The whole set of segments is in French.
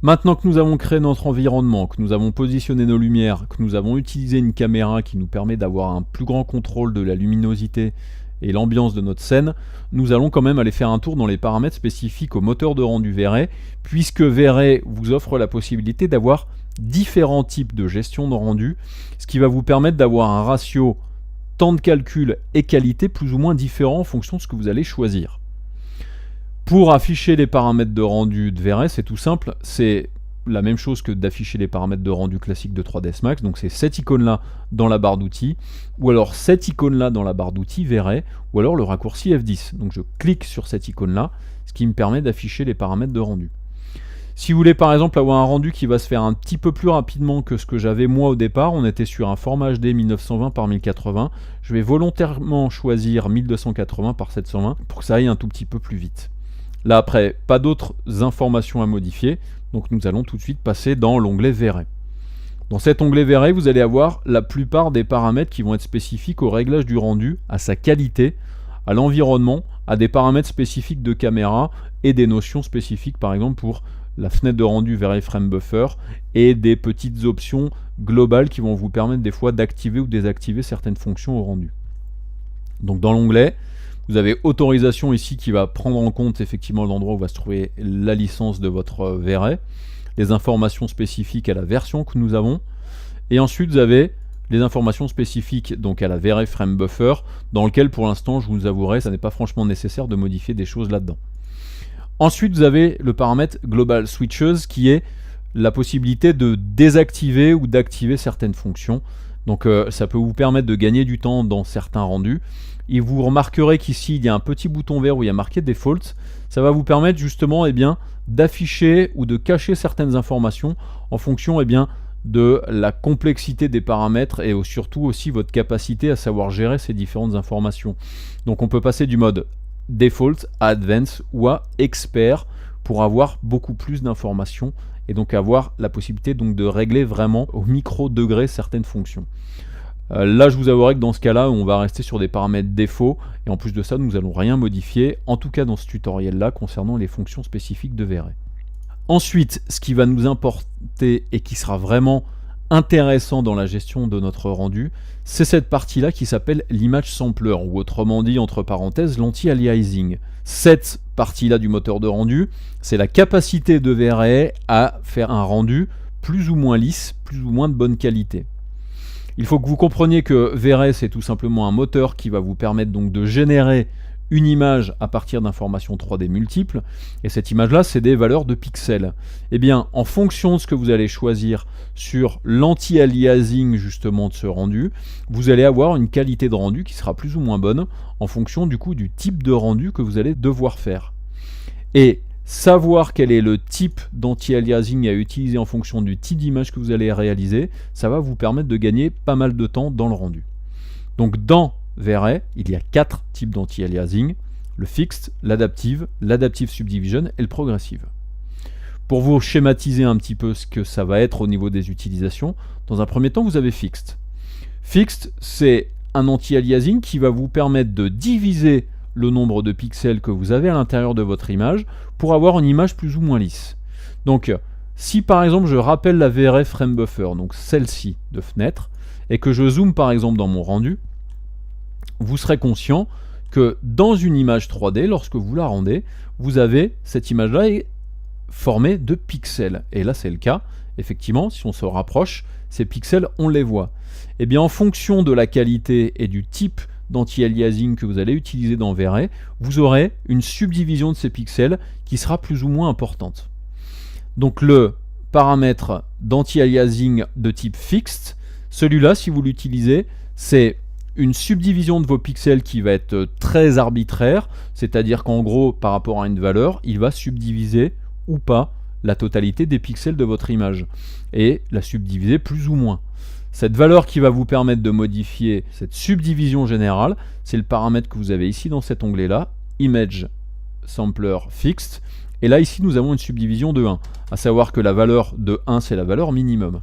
Maintenant que nous avons créé notre environnement, que nous avons positionné nos lumières, que nous avons utilisé une caméra qui nous permet d'avoir un plus grand contrôle de la luminosité et l'ambiance de notre scène, nous allons quand même aller faire un tour dans les paramètres spécifiques au moteur de rendu V-Ray, puisque V-Ray vous offre la possibilité d'avoir différents types de gestion de rendu, ce qui va vous permettre d'avoir un ratio temps de calcul et qualité plus ou moins différent en fonction de ce que vous allez choisir. Pour afficher les paramètres de rendu de V-Ray, c'est tout simple, c'est la même chose que d'afficher les paramètres de rendu classique de 3ds Max, donc c'est cette icône-là dans la barre d'outils, ou alors cette icône-là dans la barre d'outils V-Ray, ou alors le raccourci F10. Donc je clique sur cette icône-là, ce qui me permet d'afficher les paramètres de rendu. Si vous voulez par exemple avoir un rendu qui va se faire un petit peu plus rapidement que ce que j'avais moi au départ, on était sur un format HD 1920 par 1080, je vais volontairement choisir 1280 par 720 pour que ça aille un tout petit peu plus vite. Là après, pas d'autres informations à modifier, donc nous allons tout de suite passer dans l'onglet V-Ray. Dans cet onglet V-Ray, vous allez avoir la plupart des paramètres qui vont être spécifiques au réglage du rendu, à sa qualité, à l'environnement, à des paramètres spécifiques de caméra et des notions spécifiques par exemple pour la fenêtre de rendu V-Ray Frame Buffer et des petites options globales qui vont vous permettre des fois d'activer ou désactiver certaines fonctions au rendu. Donc dans l'onglet, vous avez autorisation ici qui va prendre en compte effectivement l'endroit où va se trouver la licence de votre V-Ray, les informations spécifiques à la version que nous avons, et ensuite vous avez les informations spécifiques donc à la V-Ray Frame Buffer, dans lequel pour l'instant je vous avouerai ça n'est pas franchement nécessaire de modifier des choses là-dedans. Ensuite vous avez le paramètre Global Switches qui est la possibilité de désactiver ou d'activer certaines fonctions. Donc ça peut vous permettre de gagner du temps dans certains rendus. Et vous remarquerez qu'ici il y a un petit bouton vert où il y a marqué Default. Ça va vous permettre justement d'afficher ou de cacher certaines informations en fonction de la complexité des paramètres et surtout aussi votre capacité à savoir gérer ces différentes informations. Donc on peut passer du mode Default à Advanced ou à Expert pour avoir beaucoup plus d'informations et donc avoir la possibilité donc de régler vraiment au micro-degré certaines fonctions. Là je vous avouerai que dans ce cas là on va rester sur des paramètres défauts et en plus de ça nous n'allons rien modifier, en tout cas dans ce tutoriel là concernant les fonctions spécifiques de V-Ray. Ensuite ce qui va nous importer et qui sera vraiment intéressant dans la gestion de notre rendu, c'est cette partie là qui s'appelle l'image sampler ou autrement dit entre parenthèses l'anti-aliasing. Cette partie là du moteur de rendu, c'est la capacité de V-Ray à faire un rendu plus ou moins lisse, plus ou moins de bonne qualité. Il faut que vous compreniez que V-Ray c'est tout simplement un moteur qui va vous permettre donc de générer une image à partir d'informations 3D multiples, et cette image là c'est des valeurs de pixels. Et bien en fonction de ce que vous allez choisir sur l'anti-aliasing justement de ce rendu, vous allez avoir une qualité de rendu qui sera plus ou moins bonne en fonction du coup du type de rendu que vous allez devoir faire. Et savoir quel est le type d'anti-aliasing à utiliser en fonction du type d'image que vous allez réaliser, ça va vous permettre de gagner pas mal de temps dans le rendu. Donc dans V-Ray, il y a 4 types d'anti-aliasing, le Fixed, l'Adaptive, l'Adaptive Subdivision et le Progressive. Pour vous schématiser un petit peu ce que ça va être au niveau des utilisations, dans un premier temps vous avez Fixed. Fixed, c'est un anti-aliasing qui va vous permettre de diviser le nombre de pixels que vous avez à l'intérieur de votre image pour avoir une image plus ou moins lisse. Donc si par exemple je rappelle la V-Ray Frame Buffer, donc celle-ci de fenêtre, et que je zoome par exemple dans mon rendu, vous serez conscient que dans une image 3D, lorsque vous la rendez, vous avez cette image-là est formée de pixels. Et là c'est le cas, effectivement, si on se rapproche, ces pixels on les voit. Et bien en fonction de la qualité et du type d'anti-aliasing que vous allez utiliser dans V-Ray, vous aurez une subdivision de ces pixels qui sera plus ou moins importante. Donc le paramètre d'anti-aliasing de type Fixed, celui-là si vous l'utilisez, c'est une subdivision de vos pixels qui va être très arbitraire, c'est-à-dire qu'en gros par rapport à une valeur, il va subdiviser ou pas la totalité des pixels de votre image et la subdiviser plus ou moins. Cette valeur qui va vous permettre de modifier cette subdivision générale, c'est le paramètre que vous avez ici dans cet onglet là, Image Sampler Fixed, et là ici nous avons une subdivision de 1, à savoir que la valeur de 1 c'est la valeur minimum.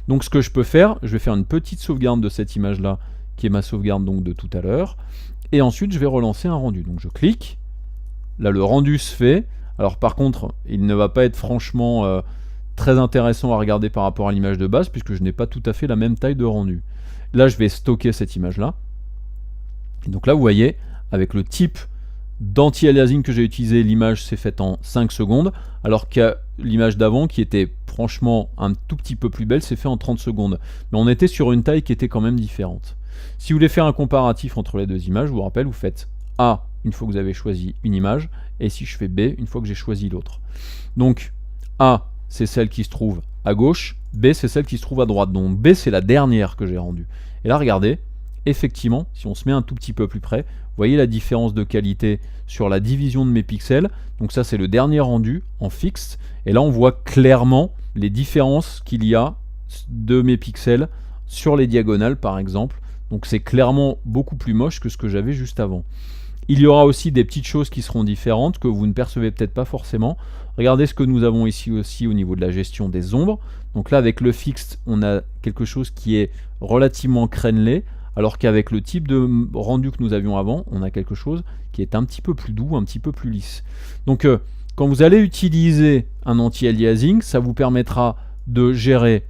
Donc ce que je peux faire, je vais faire une petite sauvegarde de cette image là qui est ma sauvegarde donc de tout à l'heure, et ensuite je vais relancer un rendu. Donc je clique, là le rendu se fait, alors par contre il ne va pas être franchement très intéressant à regarder par rapport à l'image de base, puisque je n'ai pas tout à fait la même taille de rendu. Là, je vais stocker cette image-là. Et donc là, vous voyez, avec le type d'anti-aliasing que j'ai utilisé, l'image s'est faite en 5 secondes, alors que l'image d'avant, qui était franchement un tout petit peu plus belle, s'est fait en 30 secondes. Mais on était sur une taille qui était quand même différente. Si vous voulez faire un comparatif entre les deux images, je vous rappelle, vous faites A une fois que vous avez choisi une image, et si je fais B une fois que j'ai choisi l'autre. Donc A, c'est celle qui se trouve à gauche, B, c'est celle qui se trouve à droite. Donc B, c'est la dernière que j'ai rendue. Et là, regardez, effectivement, si on se met un tout petit peu plus près, vous voyez la différence de qualité sur la division de mes pixels. Donc ça, c'est le dernier rendu en fixe. Et là, on voit clairement les différences qu'il y a de mes pixels sur les diagonales, par exemple. Donc c'est clairement beaucoup plus moche que ce que j'avais juste avant. Il y aura aussi des petites choses qui seront différentes que vous ne percevez peut-être pas forcément. Regardez ce que nous avons ici aussi au niveau de la gestion des ombres. Donc là, avec le fixe, on a quelque chose qui est relativement crénelé, alors qu'avec le type de rendu que nous avions avant, on a quelque chose qui est un petit peu plus doux, un petit peu plus lisse. Donc quand vous allez utiliser un anti-aliasing, ça vous permettra de gérer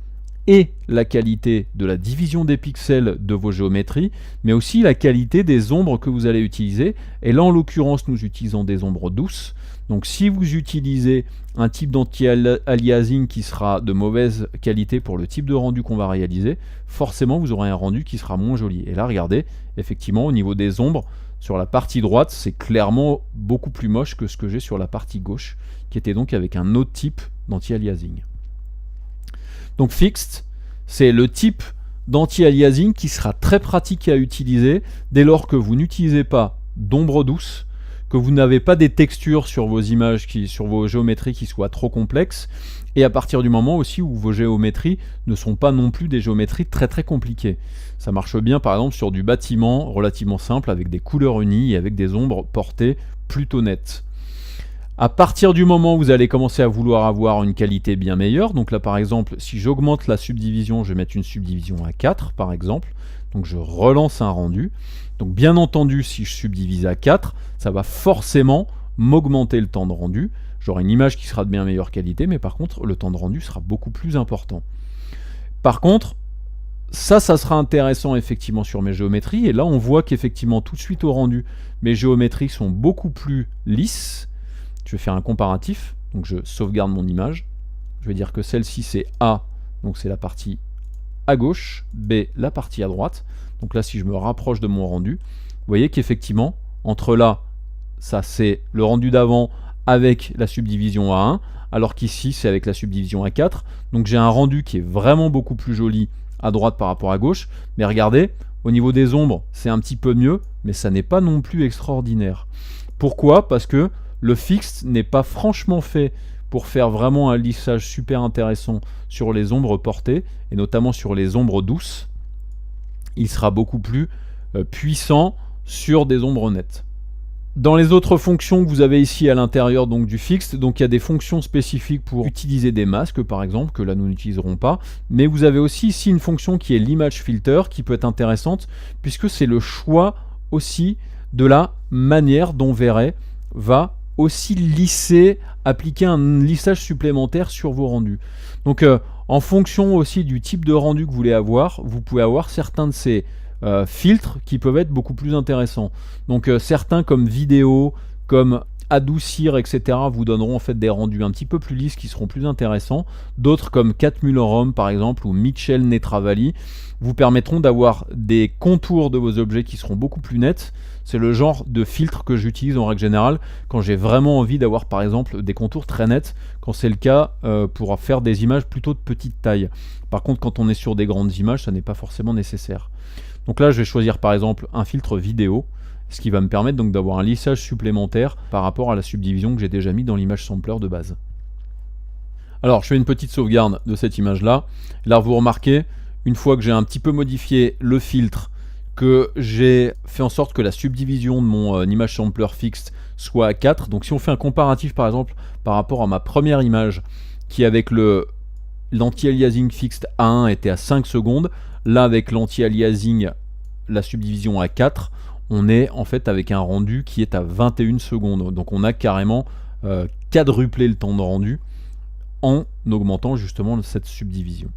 et la qualité de la division des pixels de vos géométries, mais aussi la qualité des ombres que vous allez utiliser. Et là, en l'occurrence, nous utilisons des ombres douces. Donc si vous utilisez un type d'anti-aliasing qui sera de mauvaise qualité pour le type de rendu qu'on va réaliser, forcément vous aurez un rendu qui sera moins joli. Et là, regardez, effectivement, au niveau des ombres, sur la partie droite, c'est clairement beaucoup plus moche que ce que j'ai sur la partie gauche, qui était donc avec un autre type d'anti-aliasing. Donc Fixed, c'est le type d'anti-aliasing qui sera très pratique à utiliser dès lors que vous n'utilisez pas d'ombre douce, que vous n'avez pas des textures sur vos images, sur vos géométries qui soient trop complexes, et à partir du moment aussi où vos géométries ne sont pas non plus des géométries très très compliquées. Ça marche bien par exemple sur du bâtiment relativement simple avec des couleurs unies et avec des ombres portées plutôt nettes. À partir du moment où vous allez commencer à vouloir avoir une qualité bien meilleure, donc là par exemple, si j'augmente la subdivision, je vais mettre une subdivision à 4 par exemple, donc je relance un rendu. Donc bien entendu, si je subdivise à 4, ça va forcément m'augmenter le temps de rendu. J'aurai une image qui sera de bien meilleure qualité, mais par contre, le temps de rendu sera beaucoup plus important. Par contre, ça sera intéressant effectivement sur mes géométries, et là on voit qu'effectivement tout de suite au rendu, mes géométries sont beaucoup plus lisses. Je vais faire un comparatif, donc je sauvegarde mon image. Je vais dire que celle-ci c'est A, donc c'est la partie à gauche, B, la partie à droite. Donc là, si je me rapproche de mon rendu, vous voyez qu'effectivement, entre là, ça c'est le rendu d'avant avec la subdivision à 1, alors qu'ici c'est avec la subdivision à 4. Donc j'ai un rendu qui est vraiment beaucoup plus joli à droite par rapport à gauche. Mais regardez, au niveau des ombres, c'est un petit peu mieux, mais ça n'est pas non plus extraordinaire. Pourquoi? Parce que le fixe n'est pas franchement fait pour faire vraiment un lissage super intéressant sur les ombres portées, et notamment sur les ombres douces. Il sera beaucoup plus puissant sur des ombres nettes. Dans les autres fonctions que vous avez ici à l'intérieur donc du fixe, donc il y a des fonctions spécifiques pour utiliser des masques par exemple, que là nous n'utiliserons pas, mais vous avez aussi ici une fonction qui est l'image filter, qui peut être intéressante, puisque c'est le choix aussi de la manière dont Vray va aussi lisser, appliquer un lissage supplémentaire sur vos rendus. Donc en fonction aussi du type de rendu que vous voulez avoir, vous pouvez avoir certains de ces filtres qui peuvent être beaucoup plus intéressants. Donc certains comme vidéo, comme adoucir, etc. vous donneront en fait des rendus un petit peu plus lisses qui seront plus intéressants. D'autres comme Cat Mullerom par exemple ou Mitchell Netravali vous permettront d'avoir des contours de vos objets qui seront beaucoup plus nets. C'est le genre de filtre que j'utilise en règle générale quand j'ai vraiment envie d'avoir par exemple des contours très nets, quand c'est le cas pour faire des images plutôt de petite taille. Par contre quand on est sur des grandes images, ça n'est pas forcément nécessaire. Donc là je vais choisir par exemple un filtre vidéo, ce qui va me permettre donc d'avoir un lissage supplémentaire par rapport à la subdivision que j'ai déjà mis dans l'image sampler de base. Alors je fais une petite sauvegarde de cette image là. Là vous remarquez, une fois que j'ai un petit peu modifié le filtre, que j'ai fait en sorte que la subdivision de mon image sampler fixe soit à 4. Donc si on fait un comparatif par exemple par rapport à ma première image qui avec l'anti-aliasing fixed à 1 était à 5 secondes, là avec l'anti-aliasing la subdivision à 4, on est en fait avec un rendu qui est à 21 secondes. Donc on a carrément quadruplé le temps de rendu en augmentant justement cette subdivision.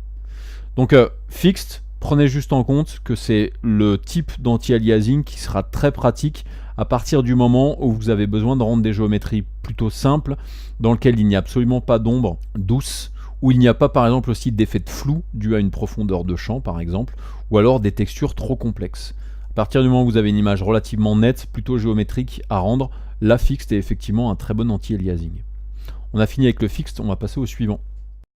Donc fixed, prenez juste en compte que c'est le type d'anti-aliasing qui sera très pratique à partir du moment où vous avez besoin de rendre des géométries plutôt simples, dans lesquelles il n'y a absolument pas d'ombre douce, où il n'y a pas par exemple aussi d'effet de flou dû à une profondeur de champ par exemple, ou alors des textures trop complexes. À partir du moment où vous avez une image relativement nette, plutôt géométrique à rendre, la fixed est effectivement un très bon anti-aliasing. On a fini avec le fixed, on va passer au suivant.